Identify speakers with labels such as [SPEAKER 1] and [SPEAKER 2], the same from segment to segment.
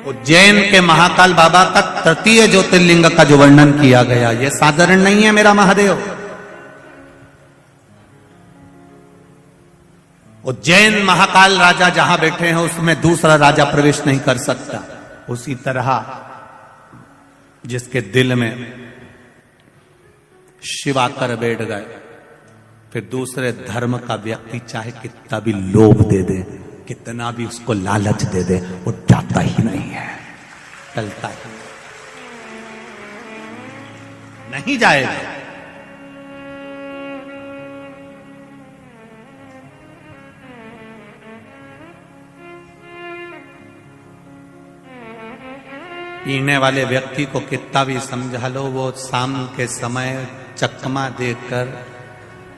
[SPEAKER 1] उज्जैन के महाकाल बाबा का तृतीय ज्योतिर्लिंग का जो वर्णन किया गया, यह साधारण नहीं है मेरा महादेव। उज्जैन महाकाल राजा जहां बैठे हैं उसमें दूसरा राजा प्रवेश नहीं कर सकता। उसी तरह जिसके दिल में शिव आकर बैठ गए, फिर दूसरे धर्म का व्यक्ति चाहे कितना भी लोभ दे दे, कितना भी उसको लालच दे दे, वो जाता ही नहीं है, चलता ही नहीं जाएगा। पीने वाले व्यक्ति को कितना भी समझा लो, वो शाम के समय चकमा देकर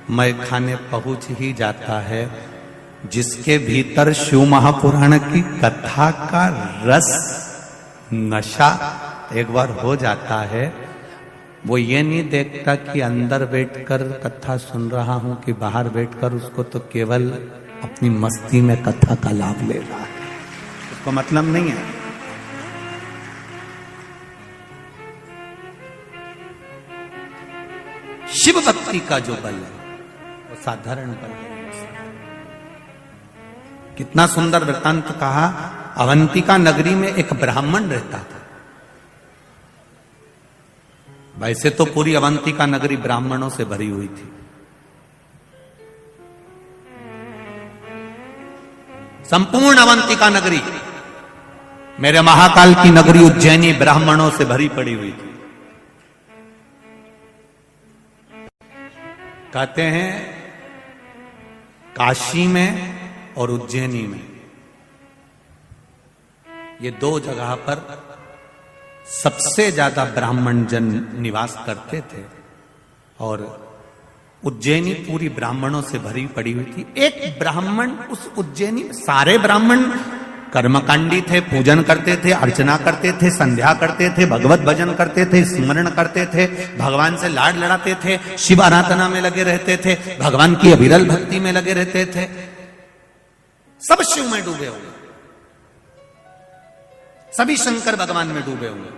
[SPEAKER 1] मैं खाने पहुंच ही जाता है। जिसके भीतर शिव महापुराण की कथा का रस नशा एक बार हो जाता है, वो ये नहीं देखता कि अंदर बैठकर कथा सुन रहा हूं कि बाहर बैठकर, उसको तो केवल अपनी मस्ती में कथा का लाभ ले रहा है, उसको मतलब नहीं है। शिव भक्ति का जो बल है वो साधारण बल है। कितना सुंदर वृत्तांत कहा। अवंतिका नगरी में एक ब्राह्मण रहता था। वैसे तो पूरी अवंतिका नगरी ब्राह्मणों से भरी हुई थी। संपूर्ण अवंतिका नगरी, मेरे महाकाल की नगरी उज्जैनी ब्राह्मणों से भरी पड़ी हुई थी। कहते हैं काशी में और उज्जैनी में, ये दो जगह पर सबसे ज्यादा ब्राह्मण जन निवास करते थे, और उज्जैनी पूरी ब्राह्मणों से भरी पड़ी हुई थी। एक ब्राह्मण उस उज्जैनी, सारे ब्राह्मण कर्मकांडी थे, पूजन करते थे, अर्चना करते थे, संध्या करते थे, भगवत भजन करते थे, स्मरण करते थे, भगवान से लाड लड़ाते थे, शिव आराधना में लगे रहते थे, भगवान की अविरल भक्ति में लगे रहते थे, सब शिव में डूबे हुए, सभी शंकर भगवान में डूबे हुए।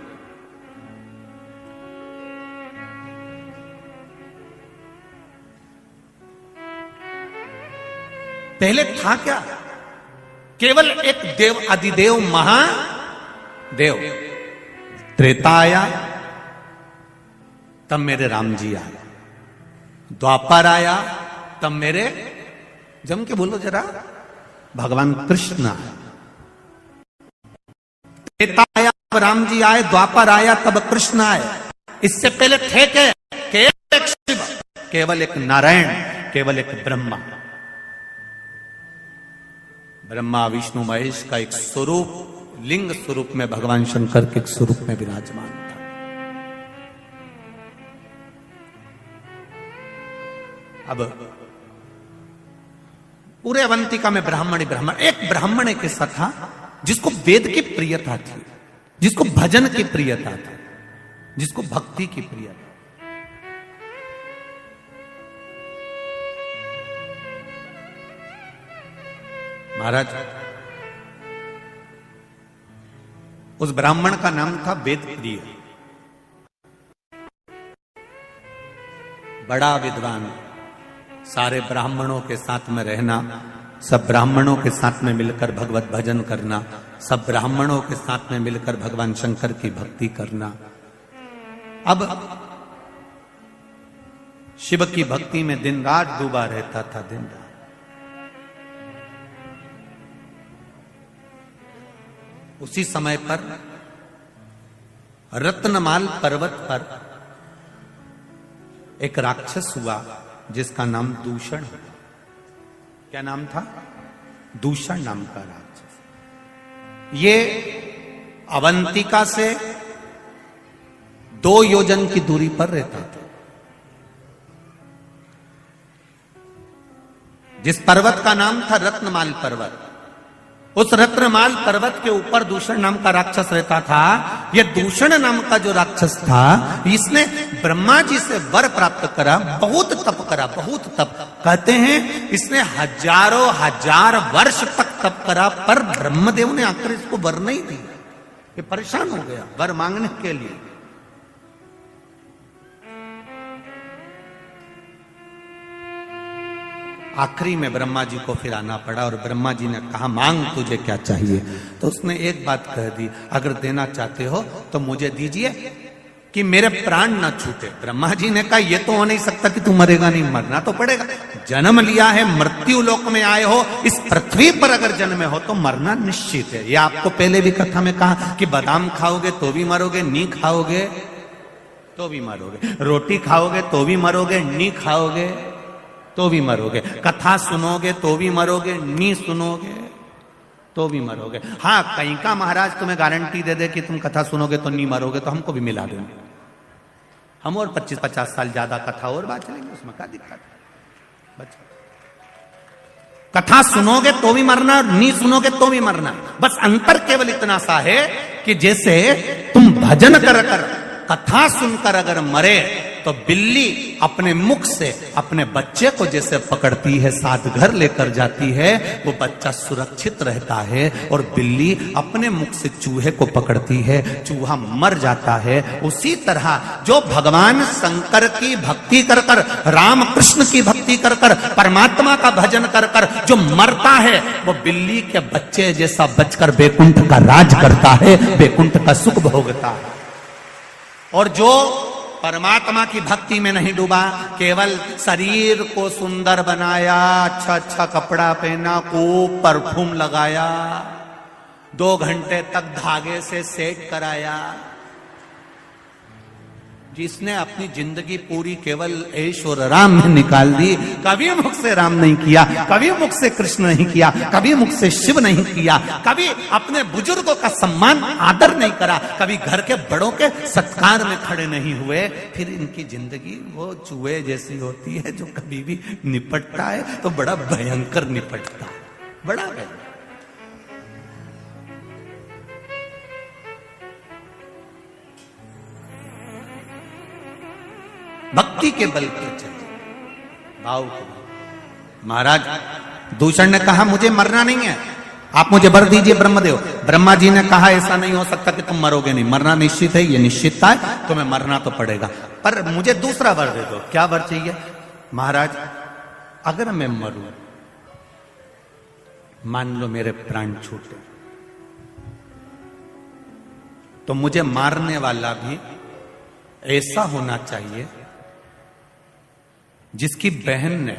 [SPEAKER 1] पहले था क्या? केवल एक देव, अधिदेव महादेव। त्रेता आया तब मेरे राम जी आए, द्वापर आया तब मेरे, जम के बोलो जरा, भगवान कृष्ण आए। त्रेता आया तब राम जी आए, द्वापर आया तब कृष्ण आए। इससे पहले थे केवल एक शिव, केवल एक नारायण, केवल एक ब्रह्मा। ब्रह्मा विष्णु महेश का एक स्वरूप, लिंग स्वरूप में भगवान शंकर के एक स्वरूप में विराजमान था। अब पूरे अवंतिका में ब्राह्मण ही ब्राह्मण। एक ब्राह्मण एक ऐसा था जिसको वेद की प्रियता थी, जिसको भजन की प्रियता थी, जिसको भक्ति की प्रियता। महाराज, उस ब्राह्मण का नाम था वेद प्रिय। बड़ा विद्वान, सारे ब्राह्मणों के साथ में रहना, सब ब्राह्मणों के साथ में मिलकर भगवत भजन करना, सब ब्राह्मणों के साथ में मिलकर भगवान शंकर की भक्ति करना। अब शिव की भक्ति में दिन रात डूबा रहता था, दिन रात। उसी समय पर रत्नमाल पर्वत पर एक राक्षस हुआ जिसका नाम दूषण। क्या नाम था? दूषण नाम का राक्षस। ये अवंतिका से 2 योजन की दूरी पर रहता था। जिस पर्वत का नाम था रत्नमाल पर्वत, उस रत्नमाल पर्वत के ऊपर दूषण नाम का राक्षस रहता था। यह दूषण नाम का जो राक्षस था, इसने ब्रह्मा जी से वर प्राप्त करा, बहुत तप करा, बहुत तप। कहते हैं इसने हजारों हजार वर्ष तक तप करा, पर ब्रह्मदेव ने आकर इसको वर नहीं दिया। कि परेशान हो गया वर मांगने के लिए। आखिरी में ब्रह्मा जी को फिर आना पड़ा और ब्रह्मा जी ने कहा मांग तुझे क्या चाहिए। तो उसने एक बात कह दी, अगर देना चाहते हो तो मुझे दीजिए कि मेरे प्राण ना छूटे। ब्रह्मा जी ने कहा यह तो हो नहीं सकता कि तू मरेगा नहीं, मरना तो पड़ेगा। जन्म लिया है, मृत्यु लोक में आए हो, इस पृथ्वी पर अगर जन्मे हो तो मरना निश्चित है। ये आपको पहले भी कथा में कहा कि बादाम खाओगे तो भी मरोगे, नी खाओगे तो भी मरोगे, रोटी खाओगे तो भी मरोगे, नी खाओगे तो भी मरोगे, कथा सुनोगे तो भी मरोगे, नी सुनोगे तो भी मरोगे। हाँ, कहीं का महाराज तुम्हें गारंटी दे दे कि तुम कथा सुनोगे तो नहीं मरोगे तो हमको भी मिला देंगे, हम और 25-50 साल ज्यादा कथा और बात चलेंगे, उसमें क्या दिक्कत है। कथा सुनोगे तो भी मरना और नहीं सुनोगे तो भी मरना। बस अंतर केवल इतना सा है कि जैसे तुम भजन कर कर कथा सुनकर अगर मरे तो बिल्ली अपने मुख से अपने बच्चे को जैसे पकड़ती है, साथ घर लेकर जाती है, वो बच्चा सुरक्षित रहता है। और बिल्ली अपने मुख से चूहे को पकड़ती है, चूहा मर जाता है। उसी तरह जो भगवान शंकर की भक्ति कर कर, राम कृष्ण की भक्ति कर कर, परमात्मा का भजन कर कर जो मरता है वो बिल्ली के बच्चे जैसा बचकर बैकुंठ का राज करता है, बैकुंठ का सुख भोगता है। और जो परमात्मा की भक्ति में नहीं डूबा, केवल शरीर को सुंदर बनाया, अच्छा अच्छा कपड़ा पहना, खूब परफ्यूम लगाया, 2 घंटे तक धागे से सेट कराया, जिसने अपनी जिंदगी पूरी केवल ऐश और राम में निकाल दी, कभी मुख से राम नहीं किया, कभी मुख से कृष्ण नहीं किया, कभी मुख से शिव नहीं किया, कभी अपने बुजुर्गों का सम्मान आदर नहीं करा, कभी घर के बड़ों के सत्कार में खड़े नहीं हुए, फिर इनकी जिंदगी वो चूहे जैसी होती है जो कभी भी निपटता है तो बड़ा भयंकर निपटता है, बड़ा भयंकर। भक्ति के बल पर चले, भाव के बल। महाराज दूषण ने कहा मुझे मरना नहीं है, आप मुझे वर दीजिए ब्रह्मदेव। ब्रह्मा जी ने कहा ऐसा नहीं हो सकता कि तुम मरोगे नहीं, मरना निश्चित है, ये निश्चितता है, तुम्हें मरना तो पड़ेगा, पर मुझे दूसरा वर दे दो। क्या वर चाहिए? महाराज अगर मैं मरूं, मान लो मेरे प्राण छूटे, तो मुझे मारने वाला भी ऐसा होना चाहिए जिसकी बहन ने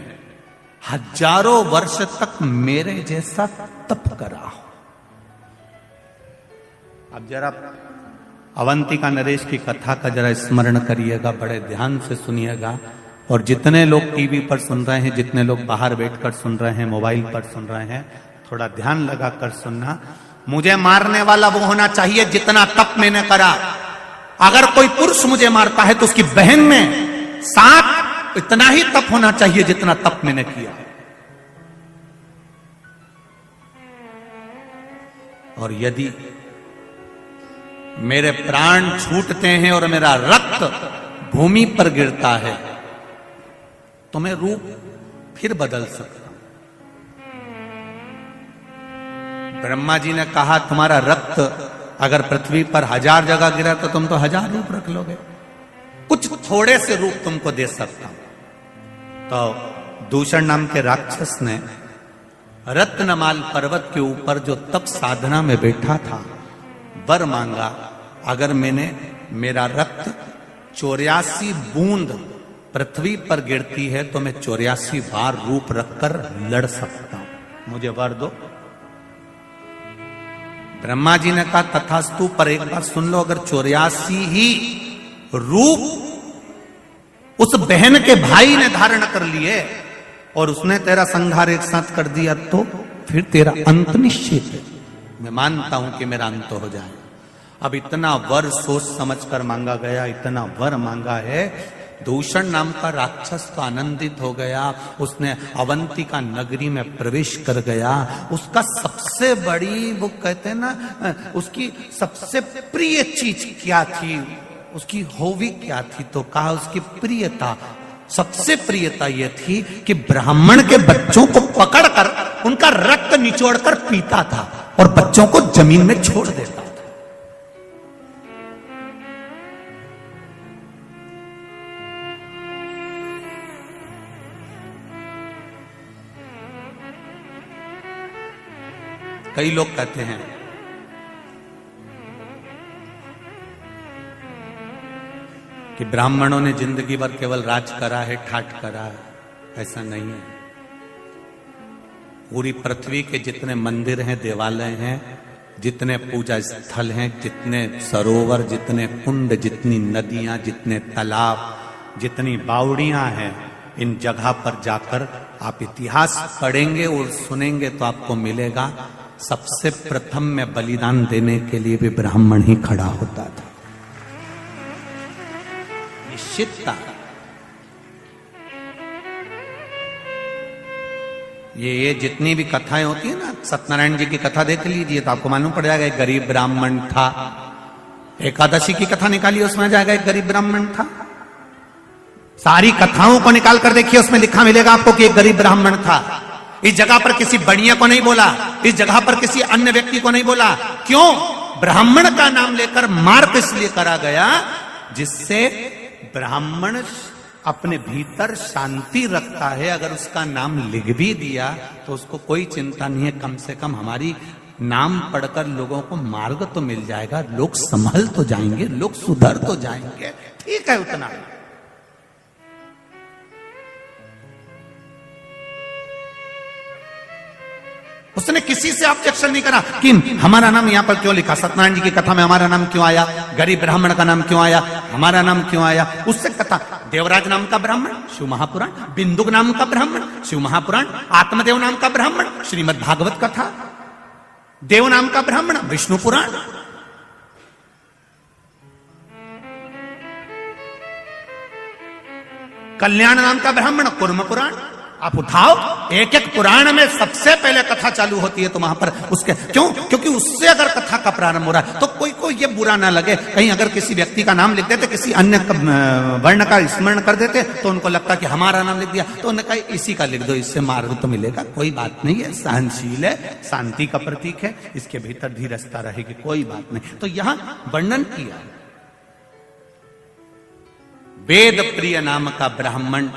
[SPEAKER 1] हजारों वर्ष तक मेरे जैसा तप करा हो। अब जरा अवंतिका नरेश की कथा का जरा स्मरण करिएगा, बड़े ध्यान से सुनिएगा। और जितने लोग टीवी पर सुन रहे हैं, जितने लोग बाहर बैठकर सुन रहे हैं, मोबाइल पर सुन रहे हैं, थोड़ा ध्यान लगाकर सुनना। मुझे मारने वाला वो होना चाहिए जितना तप मैंने करा। अगर कोई पुरुष मुझे मारता है तो उसकी बहन में साथ इतना ही तप होना चाहिए जितना तप मैंने किया। और यदि मेरे प्राण छूटते हैं और मेरा रक्त भूमि पर गिरता है तो मैं रूप फिर बदल सकता हूं। ब्रह्मा जी ने कहा तुम्हारा रक्त अगर पृथ्वी पर 1000 जगह गिरा तो तुम तो 1000 रूप रख लोगे, कुछ थोड़े से रूप तुमको दे सकता हूं। तो दूषण नाम के राक्षस ने रत्नमाल पर्वत के ऊपर जो तप साधना में बैठा था वर मांगा, अगर मैंने मेरा रक्त 84 बूंद पृथ्वी पर गिरती है तो मैं 84 बार रूप रखकर लड़ सकता हूं, मुझे वर दो। ब्रह्मा जी ने कहा तथास्तु, पर एक बार सुन लो, अगर 84 ही रूप उस बहन के भाई ने धारण कर लिए और उसने तेरा संहार एक साथ कर दिया तो फिर तेरा अंत निश्चित है। मैं मानता हूं कि मेरा अंत हो जाए। अब इतना वर सोच समझकर मांगा गया, इतना वर मांगा है। दूषण नाम का राक्षस तो आनंदित हो गया, उसने अवंतिका नगरी में प्रवेश कर गया। उसका सबसे बड़ी, वो कहते हैं ना, उसकी सबसे प्रिय चीज क्या थी, उसकी हॉबी क्या थी, तो कहा उसकी प्रियता, सबसे प्रियता यह थी कि ब्राह्मण के बच्चों को पकड़कर उनका रक्त निचोड़कर पीता था और बच्चों को जमीन में छोड़ देता था। कई लोग कहते हैं कि ब्राह्मणों ने जिंदगी भर केवल राज करा है, ठाट करा है। ऐसा नहीं है। पूरी पृथ्वी के जितने मंदिर हैं, देवालय हैं, जितने पूजा स्थल हैं, जितने सरोवर, जितने कुंड, जितनी नदियां, जितने तालाब, जितनी बावड़ियां हैं, इन जगह पर जाकर आप इतिहास पढ़ेंगे और सुनेंगे तो आपको मिलेगा सबसे प्रथम में बलिदान देने के लिए भी ब्राह्मण ही खड़ा होता था। निश्चितता। ये जितनी भी कथाएं होती है ना, सत्यनारायण जी की कथा देख लीजिए तो आपको मालूम पड़ जाएगा एक गरीब ब्राह्मण था। एकादशी की कथा निकालिए, उसमें आ जाएगा एक गरीब ब्राह्मण था। सारी कथाओं को निकाल कर देखिए, उसमें लिखा मिलेगा आपको कि एक गरीब ब्राह्मण था। इस जगह पर किसी बढ़िया को नहीं बोला, इस जगह पर किसी अन्य व्यक्ति को नहीं बोला। क्यों? ब्राह्मण का नाम लेकर मार्क इसलिए करा गया जिससे ब्राह्मण अपने भीतर शांति रखता है। अगर उसका नाम लिख भी दिया तो उसको कोई चिंता नहीं है, कम से कम हमारी नाम पढ़कर लोगों को मार्ग तो मिल जाएगा, लोग संभल तो जाएंगे, लोग सुधर तो जाएंगे। ठीक है, उतना। उसने किसी से ऑब्जेक्शन नहीं करा कि हमारा नाम यहां पर क्यों लिखा, सत्यनारायण जी की कथा में हमारा नाम क्यों आया, गरीब ब्राह्मण का नाम क्यों आया, हमारा नाम क्यों आया। उससे कथा, देवराज नाम का ब्राह्मण, शिव महापुराण, बिंदुक नाम का ब्राह्मण, शिव महापुराण, आत्मदेव नाम का ब्राह्मण, श्रीमद् भागवत कथा, देव नाम का ब्राह्मण, विष्णु पुराण। कल्याण नाम का ब्राह्मण, कुर्म पुराण। आप उठाओ, एक एक पुराण में सबसे पहले कथा चालू होती है तो वहां पर उसके क्यों? क्योंकि उससे अगर कथा का प्रारंभ हो रहा है तो कोई को ये बुरा ना लगे। कहीं अगर किसी व्यक्ति का नाम लिख देते, किसी अन्य वर्ण का स्मरण कर देते तो उनको लगता कि हमारा नाम लिख दिया, तो उन्होंने कहा इसी का लिख दो, इससे मार्ग तो मिलेगा। कोई बात नहीं है, सहनशील है, शांति का प्रतीक है, इसके भीतर धीरजता रहेगी, कोई बात नहीं। तो यहां वर्णन किया वेद प्रिय नाम का ब्राह्मण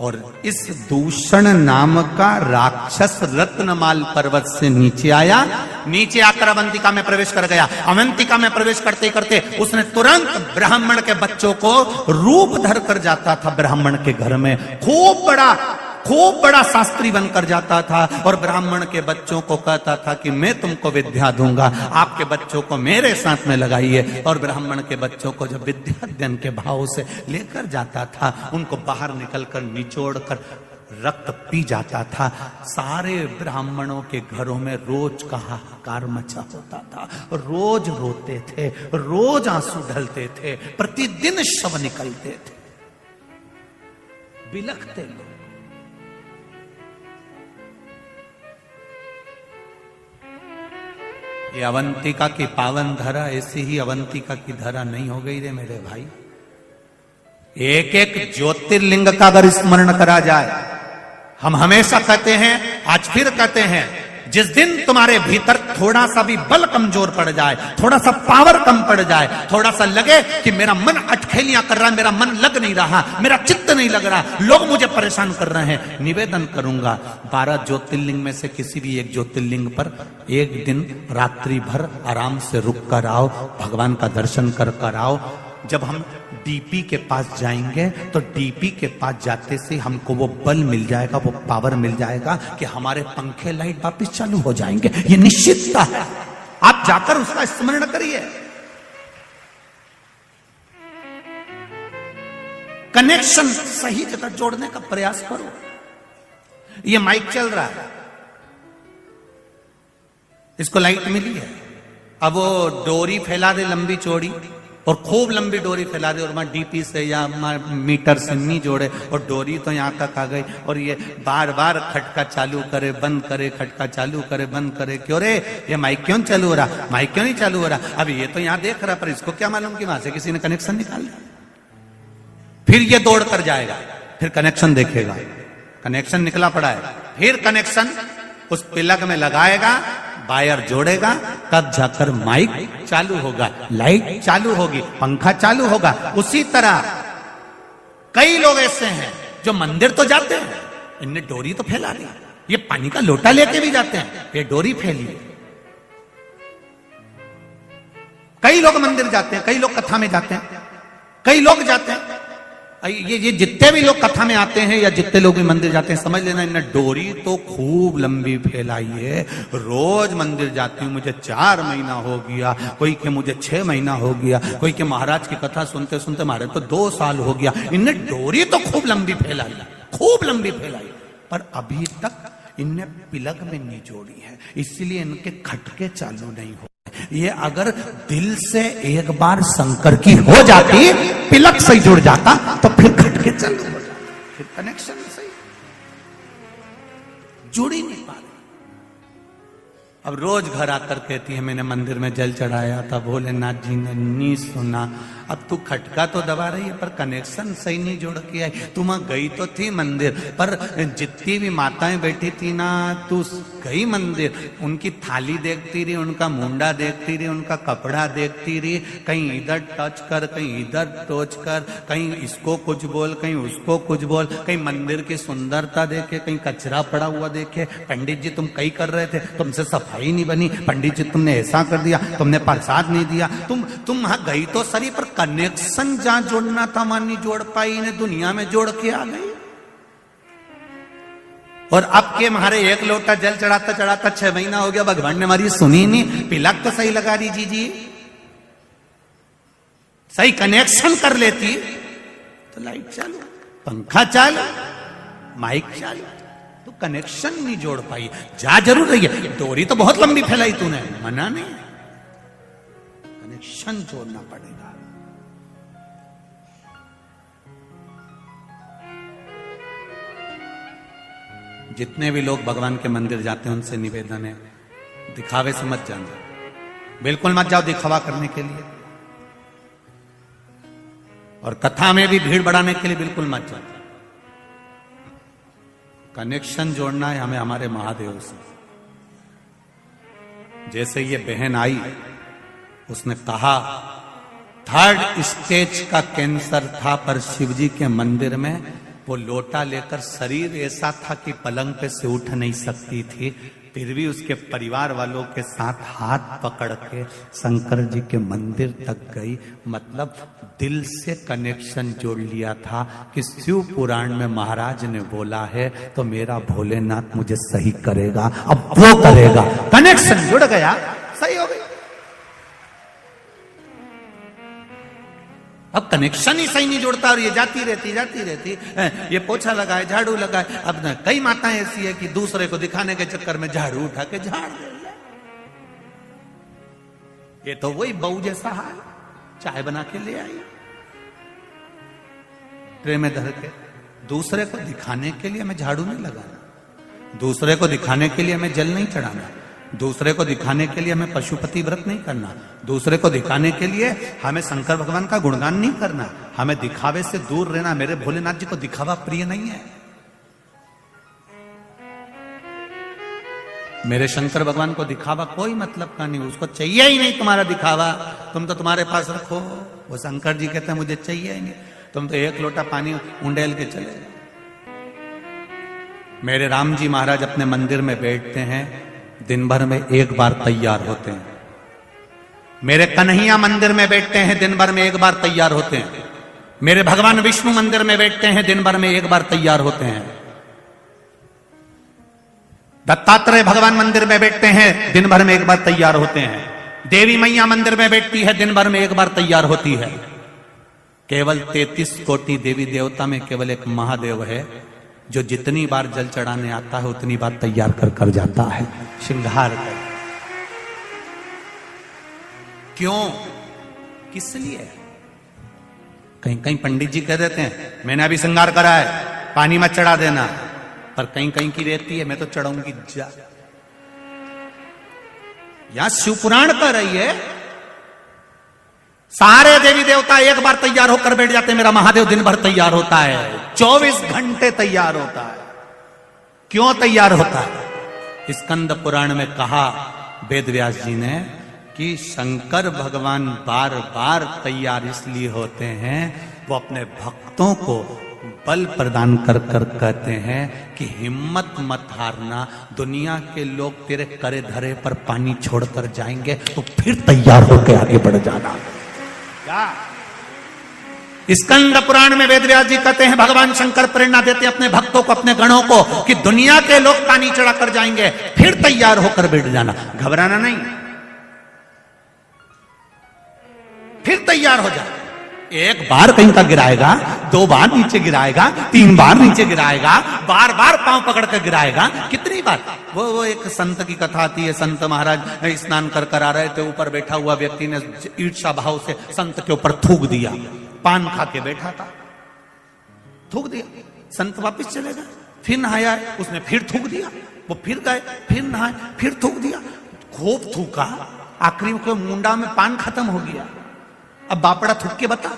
[SPEAKER 1] और इस दूषण नाम का राक्षस रत्नमाल पर्वत से नीचे आया। नीचे आकर अवंतिका में प्रवेश कर गया। अवंतिका में प्रवेश करते करते उसने तुरंत ब्राह्मण के बच्चों को रूप धर कर जाता था। ब्राह्मण के घर में खूब बड़ा शास्त्री बनकर जाता था और ब्राह्मण के बच्चों को कहता था कि मैं तुमको विद्या दूंगा, आपके बच्चों को मेरे साथ में लगाइए। और ब्राह्मण के बच्चों को जब विद्या अध्ययन के भाव से लेकर जाता था, उनको बाहर निकलकर निचोड़कर रक्त पी जाता था। सारे ब्राह्मणों के घरों में रोज का हाहाकार मचा होता था, रोज रोते थे, रोज आंसू ढलते थे, प्रतिदिन शव निकलते थे, बिलखते लोग। ये अवंतिका की पावन धरा ऐसी ही अवंतिका की धरा नहीं हो गई रे मेरे भाई। एक एक ज्योतिर्लिंग का अगर स्मरण करा जाए, हम हमेशा कहते हैं, आज फिर कहते हैं, जिस दिन तुम्हारे भीतर थोड़ा सा भी बल कमजोर पड़ जाए, थोड़ा सा पावर कम पड़ जाए, थोड़ा सा लगे कि मेरा मन अटखेलियां कर रहा है, मेरा मन लग नहीं रहा, मेरा चित्त नहीं लग रहा, लोग मुझे परेशान कर रहे हैं, निवेदन करूंगा 12 ज्योतिर्लिंग में से किसी भी एक ज्योतिर्लिंग पर एक दिन रात्रि भर आराम से रुक कर आओ, भगवान का दर्शन कर आओ। जब हम डीपी के पास जाएंगे तो डीपी के पास जाते से हमको वो बल मिल जाएगा, वो पावर मिल जाएगा कि हमारे पंखे लाइट वापस चालू हो जाएंगे। ये निश्चितता है। आप जाकर उसका स्मरण करिए, कनेक्शन सही जगह जोड़ने का प्रयास करो। ये माइक चल रहा है, इसको लाइट मिली है, अब वो डोरी फैला दे लंबी चौड़ी और खूब लंबी डोरी फैला दे और वहां डीपी से या मीटर से नहीं जोड़े और डोरी तो यहां तक आ गई और ये बार बार खटका चालू करे बंद करे, खटका चालू करे बंद करे। क्यों रे, ये माइक क्यों चालू हो रहा, माइक क्यों नहीं चालू हो रहा? अब ये तो यहां देख रहा, पर इसको क्या मालूम कि वहां से किसी ने कनेक्शन निकाल दिया। फिर ये दौड़ कर जाएगा, फिर कनेक्शन देखेगा, कनेक्शन निकला पड़ा है, फिर कनेक्शन उस प्लग में लगाएगा, वायर जोड़ेगा, तब जाकर माइक चालू होगा, लाइट चालू होगी, पंखा चालू होगा। उसी तरह कई लोग ऐसे हैं जो मंदिर तो जाते हैं, इनने डोरी तो फैला दी, ये पानी का लोटा लेके भी जाते हैं, ये डोरी फैली है। कई लोग मंदिर जाते हैं, कई लोग कथा में जाते हैं, कई लोग जाते हैं। ये जितने भी लोग कथा में आते हैं या जितने लोग भी मंदिर जाते हैं, समझ लेना इन्हें डोरी तो खूब लंबी फैलाई है। रोज मंदिर जाती हूँ, मुझे 4 महीना हो गया, कोई के मुझे 6 महीना हो गया, कोई के महाराज की कथा सुनते सुनते मारे तो 2 साल हो गया। इन्हें डोरी तो खूब लंबी फैलाई, खूब लंबी फैलाई, पर अभी तक इनने पिलक में नहीं जोड़ी है, इसलिए इनके खटके चालू नहीं हो। ये अगर दिल से एक बार शंकर की हो जाती, पिलक से जुड़ जाता, तो फिर खटके चालू हो जाता, फिर कनेक्शन सही जुड़ ही नहीं पा रही। अब रोज घर आकर कहती है मैंने मंदिर में जल चढ़ाया था, भोलेनाथ जी ने नहीं सुना। अब तू खटका तो दबा रही है पर कनेक्शन सही नहीं जोड़ के आई। तुम गई तो थी मंदिर, पर जितनी भी माताएं बैठी थी ना, तू गई मंदिर, उनकी थाली देखती रही, उनका मुंडा देखती रही, उनका कपड़ा देखती रही, कहीं इधर टच कर, कहीं इधर टच कर, कहीं इसको कुछ बोल, कहीं उसको कुछ बोल, कहीं मंदिर की सुंदरता देखे, कहीं कचरा पड़ा हुआ देखे। पंडित जी तुम कहीं कर रहे थे, तुमसे सफाई नहीं बनी, पंडित जी तुमने ऐसा कर दिया, तुमने प्रसाद नहीं दिया। तुम वहां गई तो सही, पर कनेक्शन जहां जोड़ना था वहां नहीं जोड़ पाई, इन्हें दुनिया में जोड़ के आ गई। और अब के हमारे 1 लोटा जल चढ़ाता चढ़ाता 6 महीना हो गया, भगवान ने हमारी सुनी नहीं। पिलक तो सही लगा दीजिए जी, सही कनेक्शन कर लेती तो लाइट चालू, पंखा चालू, माइक चालू, तो कनेक्शन नहीं जोड़ पाई। जा जरूर रही है, डोरी तो बहुत लंबी फैलाई तूने, मना नहीं, कनेक्शन जोड़ना पड़ेगा। जितने भी लोग भगवान के मंदिर जाते हैं उनसे निवेदन है, दिखावे से मत जाना, बिल्कुल मत जाओ दिखावा करने के लिए, और कथा में भी भीड़ बढ़ाने के लिए बिल्कुल मत जाओ। कनेक्शन जोड़ना है हमें हमारे महादेव से। जैसे ये बहन आई, उसने कहा 3rd स्टेज का कैंसर था, पर शिवजी के मंदिर में वो लोटा लेकर, शरीर ऐसा था कि पलंग पे से उठ नहीं सकती थी, फिर भी उसके परिवार वालों के साथ हाथ पकड़ के शंकर जी के मंदिर तक गई। मतलब दिल से कनेक्शन जोड़ लिया था कि शिव पुराण में महाराज ने बोला है तो मेरा भोलेनाथ मुझे सही करेगा, अब वो करेगा। कनेक्शन जुड़ गया, सही हो गई। अब कनेक्शन ही सही नहीं जोड़ता और ये जाती रहती, ये पोछा लगाए, झाड़ू लगाए। अब न कई माताएं ऐसी है कि दूसरे को दिखाने के चक्कर में झाड़ू उठा के झाड़ दे। ये तो वही बहू जैसा हाल, चाय बना के ले आई, ट्रे में धर के। दूसरे को दिखाने के लिए हमें झाड़ू नहीं लगाना, दूसरे को दिखाने के लिए हमें जल नहीं चढ़ाना, दूसरे को दिखाने के लिए हमें पशुपति व्रत नहीं करना, दूसरे को दिखाने के लिए हमें शंकर भगवान का गुणगान नहीं करना, हमें दिखावे से दूर रहना। मेरे भोलेनाथ जी को दिखावा प्रिय नहीं है। मेरे शंकर भगवान को दिखावा कोई मतलब का नहीं, उसको चाहिए ही नहीं तुम्हारा दिखावा, तुम तो तुम्हारे पास रखो। वो शंकर जी कहते हैं मुझे चाहिए ही नहीं, तुम तो 1 लोटा पानी उंडेल के चले। मेरे राम जी महाराज अपने मंदिर में बैठते हैं, दिन भर में 1 बार तैयार होते हैं। मेरे कन्हैया मंदिर में बैठते हैं, दिन भर में 1 बार तैयार होते हैं। मेरे भगवान विष्णु मंदिर में बैठते हैं, दिन भर में 1 बार तैयार होते हैं। दत्तात्रेय भगवान मंदिर में बैठते हैं, दिन भर में 1 बार तैयार होते हैं। देवी मैया मंदिर में बैठती है, दिन भर में 1 बार तैयार होती है। केवल 33 कोटि देवी देवता में केवल एक महादेव है जो जितनी बार जल चढ़ाने आता है उतनी बार तैयार कर जाता है, श्रृंगार कर। क्यों, किस लिए? कहीं कहीं पंडित जी कह देते हैं मैंने अभी श्रृंगार करा है, पानी मत चढ़ा देना, पर कहीं कहीं की रहती है मैं तो चढ़ाऊंगी जा। यहां शिव पुराण कह रही है सारे देवी देवता 1 बार तैयार होकर बैठ जाते हैं, मेरा महादेव दिन भर तैयार होता है, 24 घंटे तैयार होता है। क्यों तैयार होता है? स्कंद पुराण में कहा वेद व्यास जी ने कि शंकर भगवान बार बार तैयार इसलिए होते हैं, वो अपने भक्तों को बल प्रदान कर कर कहते हैं कि हिम्मत मत हारना, दुनिया के लोग तेरे करे धरे पर पानी छोड़कर जाएंगे तो फिर तैयार होकर आगे बढ़ जाना। क्या स्कंद पुराण में वेदव्यास जी कहते हैं, भगवान शंकर प्रेरणा देते अपने भक्तों को, अपने गणों को, कि दुनिया के लोग पानी चढ़ा कर जाएंगे फिर तैयार होकर बैठ जाना, घबराना नहीं, फिर तैयार हो जा। एक बार कहीं का गिराएगा, 2 बार नीचे गिराएगा, 3 बार नीचे गिराएगा, बार बार पांव पकड़ कर गिराएगा, कितनी बार। वो एक संत की कथा आती है, संत महाराज स्नान कर कर आ रहे थे, ऊपर बैठा हुआ व्यक्ति ने ईर्ष्या भाव से संत के ऊपर थूक दिया, पान खा के बैठा था, थूक दिया, संत वापिस चले गए, फिर नहाया, उसने फिर थूक दिया, वो फिर गए, फिर नहाए, फिर थूक दिया, खूब थूका, आखिरी को मुंडा में पान खत्म हो गया। अब बापड़ा थूक के बता,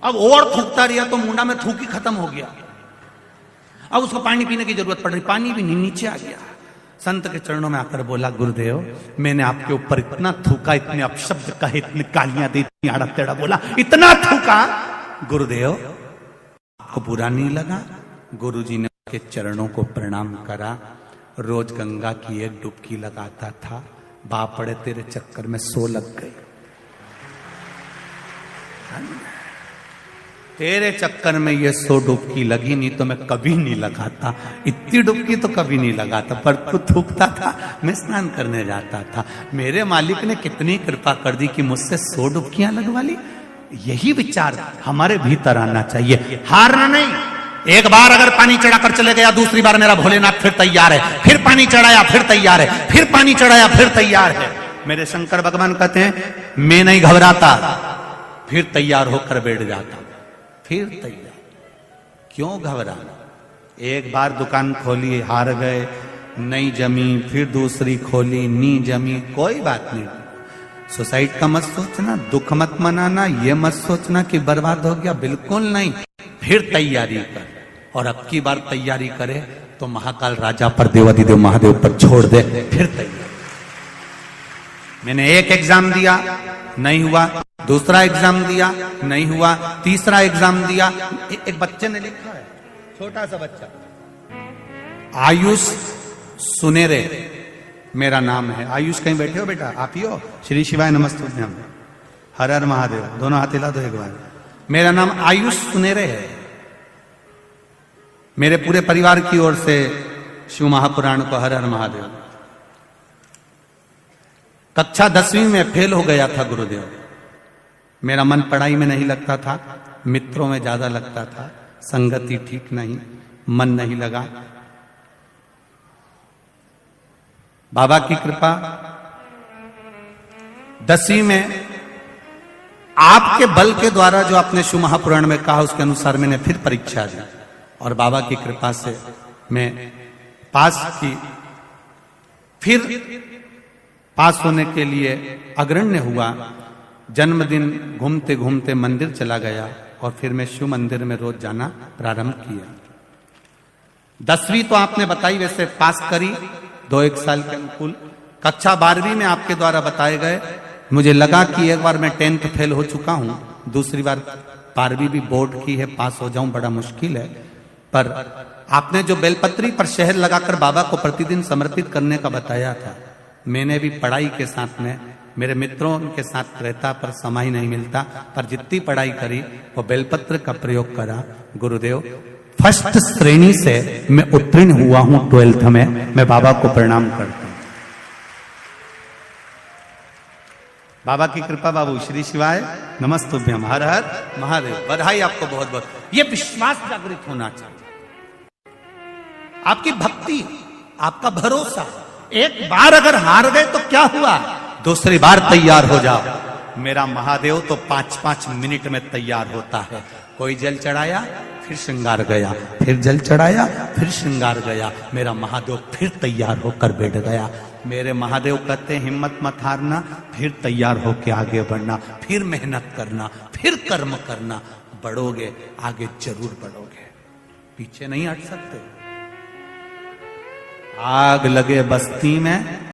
[SPEAKER 1] अब और थूकता रहा तो मुंडा में थूक ही खत्म हो गया। अब उसको पानी पीने की जरूरत पड़ रही, पानी भी नीचे आ गया। संत के चरणों में आकर बोला, गुरुदेव मैंने आपके ऊपर इतना थूका, इतने अपशब्द कहे, इतनी गालियां दी, इतनी आड़ा टेढ़ा बोला, इतना थूका, गुरुदेव आपको बुरा नहीं लगा? गुरुजी ने उसके चरणों को प्रणाम करा। रोज गंगा की एक डुबकी लगाता था, बापड़े तेरे चक्कर में 100 लग गए, तेरे चक्कर में ये 100 डुबकी लगी, नहीं तो मैं कभी नहीं लगाता, इतनी डुबकी तो कभी नहीं लगाता, पर तू थूकता था, मैं स्नान करने जाता था, मेरे मालिक ने कितनी कृपा कर दी कि मुझसे 100 डुबकियां लगवा ली। यही विचार हमारे भीतर आना चाहिए, हारना नहीं। एक बार अगर पानी चढ़ाकर चले गया, दूसरी बार मेरा भोलेनाथ फिर तैयार है, फिर पानी चढ़ाया फिर तैयार है, फिर पानी चढ़ाया फिर तैयार है। मेरे शंकर भगवान कहते हैं, मैं नहीं घबराता, फिर तैयार होकर बैठ जाता, फिर तैयार। क्यों घबराना? एक बार दुकान खोली, हार गए, नहीं जमी, फिर दूसरी खोली, नहीं जमी, कोई बात नहीं। सुसाइड का मत सोचना, दुख मत मनाना, ये मत सोचना कि बर्बाद हो गया, बिल्कुल नहीं, फिर तैयारी कर। और अब की बार तैयारी करे तो महाकाल राजा पर, देवाधिदेव महादेव पर छोड़ दे, फिर तैयारी। मैंने एक एग्जाम दिया, नहीं हुआ, दूसरा एग्जाम दिया, नहीं हुआ, तीसरा एग्जाम दिया। एक बच्चे ने लिखा है, छोटा सा बच्चा, आयुष सुनेरे मेरा नाम है। आयुष कहीं बैठे हो बेटा? आप ही हो? श्री शिवाय नमस्तुभ्यम, हर हर महादेव, दोनों हाथ हिला दो एक बार। मेरा नाम आयुष सुनेरे है। मेरे पूरे परिवार की ओर से शिव महापुराण को हर हर महादेव। कक्षा 10वीं में फेल हो गया था गुरुदेव। मेरा मन पढ़ाई में नहीं लगता था, मित्रों में ज्यादा लगता था, संगति ठीक नहीं, मन नहीं लगा। बाबा की कृपा, 10वीं में आपके बल के द्वारा जो आपने शिव महापुराण में कहा, उसके अनुसार मैंने फिर परीक्षा दी और बाबा की कृपा से मैं पास की। फिर पास होने के लिए अग्रण्य हुआ। जन्मदिन घूमते घूमते मंदिर चला गया और फिर मैं शिव मंदिर में रोज जाना प्रारंभ किया। 10वीं तो आपने बताई, वैसे पास करी 2-1 साल के अनुकूल। कक्षा 12वीं में आपके द्वारा बताए गए, मुझे लगा कि एक बार मैं 10th फेल हो चुका हूं, दूसरी बार 12वीं भी बोर्ड की है, पास हो जाऊं बड़ा मुश्किल है। पर आपने जो बेलपत्री पर शहद लगाकर बाबा को प्रतिदिन समर्पित करने का बताया था, मैंने भी पढ़ाई के साथ में, मेरे मित्रों के साथ रहता पर समय ही नहीं मिलता, पर जितनी पढ़ाई करी वो बेलपत्र का प्रयोग करा। गुरुदेव, फर्स्ट श्रेणी से मैं उत्तीर्ण हुआ हूं 12th में। मैं बाबा को प्रणाम करता हूं। बाबा की कृपा बाबू। श्री शिवाय नमस्तुभ्यम, हर हर महादेव। बधाई आपको बहुत बहुत। ये विश्वास जागृत होना चाहिए, आपकी भक्ति, आपका भरोसा। एक बार अगर हार गए तो क्या हुआ, दूसरी बार तैयार हो जाओ। मेरा महादेव तो 5-5 मिनट में तैयार होता है। कोई जल चढ़ाया, फिर श्रृंगार गया, फिर जल चढ़ाया, फिर श्रृंगार गया, मेरा महादेव फिर तैयार होकर बैठ गया। मेरे महादेव कहते हैं, हिम्मत मत हारना, फिर तैयार होकर आगे बढ़ना, फिर मेहनत करना, फिर कर्म करना, बढ़ोगे, आगे जरूर बढ़ोगे, पीछे नहीं हट सकते। आग लगे बस्ती में